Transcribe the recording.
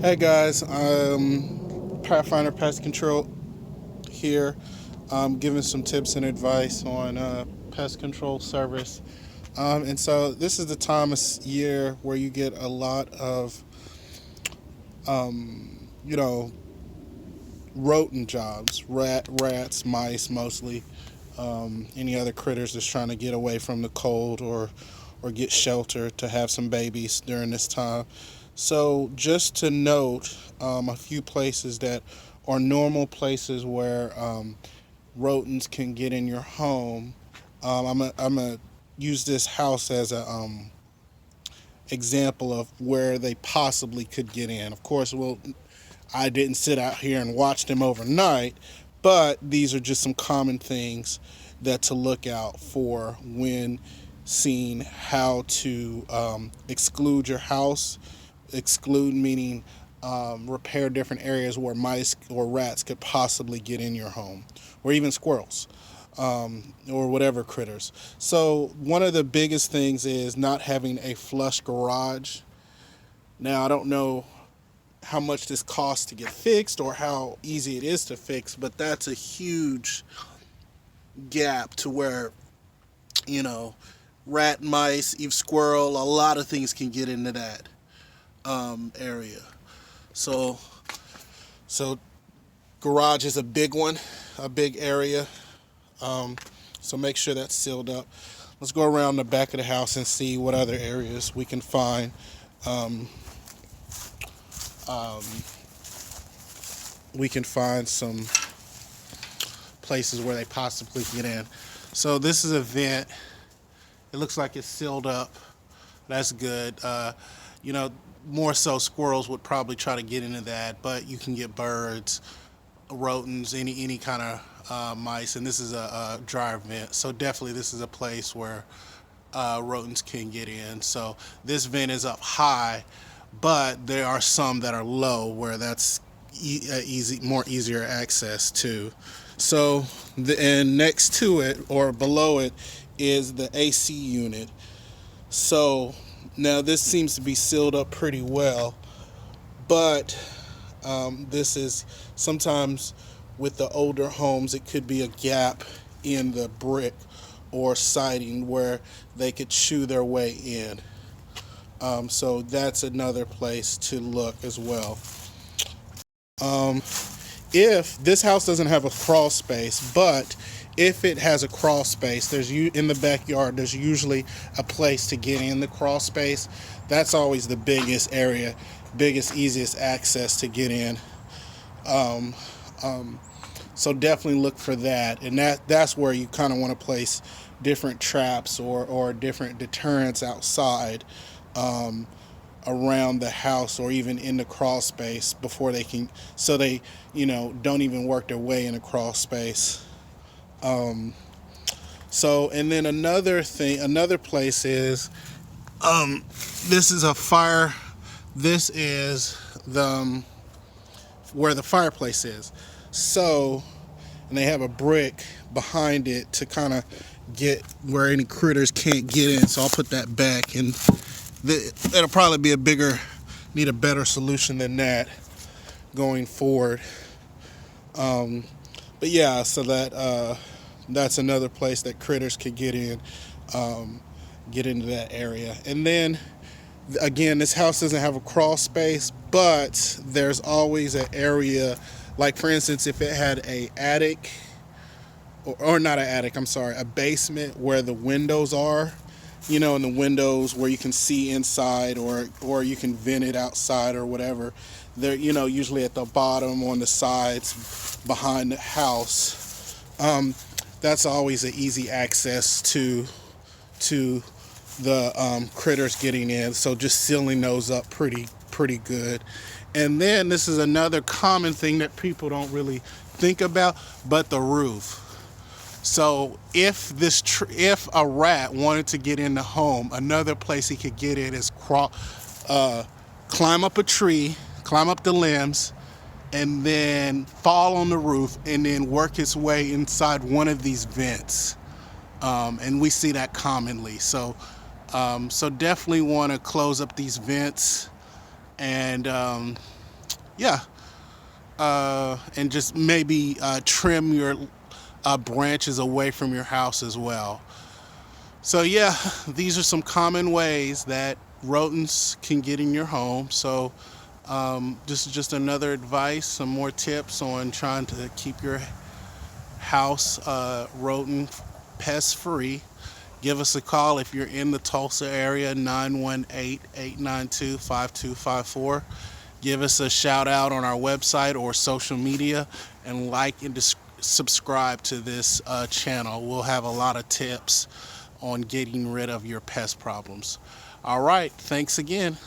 Hey guys, Pathfinder Pest Control here, giving some tips and advice on pest control service. And so this is the time of year where you get a lot of, you know, rodent jobs, rats, mice mostly, any other critters that's trying to get away from the cold or get shelter to have some babies during this time. So just to note, a few places that are normal places where rodents can get in your home. I'm gonna use this house as a example of where they possibly could get in. Of course, I didn't sit out here and watch them overnight, but these are just some common things that to look out for when seeing how to exclude your house. Exclude meaning repair different areas where mice or rats could possibly get in your home, or even squirrels, or whatever critters. So one of the biggest things is not having a flush garage. Now I don't know how much this costs to get fixed or how easy it is to fix, but that's a huge gap to where, you know, rat, mice, even squirrel, a lot of things can get into that area. So, so garage is a big one, a big area. So make sure that's sealed up. Let's go around the back of the house and see what other areas we can find. Um, um, we can find some places where they possibly get in. So this is a vent. It looks like it's sealed up. That's good. You know, more so squirrels would probably try to get into that, but you can get birds, rodents, any kind of mice, and this is a dry vent. So definitely this is a place where rodents can get in. So this vent is up high, but there are some that are low where that's easier access to. So and next to it or below it is the AC unit. So now this seems to be sealed up pretty well, but this is sometimes with the older homes, it could be a gap in the brick or siding where they could chew their way in. So that's another place to look as well. If this house doesn't have a crawl space, but if it has a crawl space, in the backyard, there's usually a place to get in the crawl space. That's always the biggest area, biggest, easiest access to get in. Um, so definitely look for that, and that's where you kind of want to place different traps or different deterrents outside. Around the house or even in the crawl space before they can, so they don't even work their way in a crawl space. So and then another place is this is a fire. This is the where the fireplace is. So and they have a brick behind it to kind of get where any critters can't get in. So I'll put that back, and it'll probably be need a better solution than that going forward. But yeah, so that's another place that critters could get in, get into that area. And then again, this house doesn't have a crawl space, but there's always an area, like for instance, if it had a attic, or not an attic, I'm sorry, a basement where the windows are, in the windows where you can see inside, or you can vent it outside or whatever. They're usually at the bottom on the sides behind the house. That's always an easy access to the critters getting in. So just sealing those up pretty good. And then this is another common thing that people don't really think about, but the roof. So if a rat wanted to get in the home, another place he could get in is climb up a tree, climb up the limbs, and then fall on the roof, and then work his way inside one of these vents. And we see that commonly. So definitely want to close up these vents and yeah, and just maybe trim your branches away from your house as well. So yeah, these are some common ways that rodents can get in your home. So this is just another advice, some more tips on trying to keep your house rodent pest free. Give us a call if you're in the Tulsa area, 918-892-5254. Give us a shout out on our website or social media, and like and subscribe to this channel. We'll have a lot of tips on getting rid of your pest problems. All right, thanks again.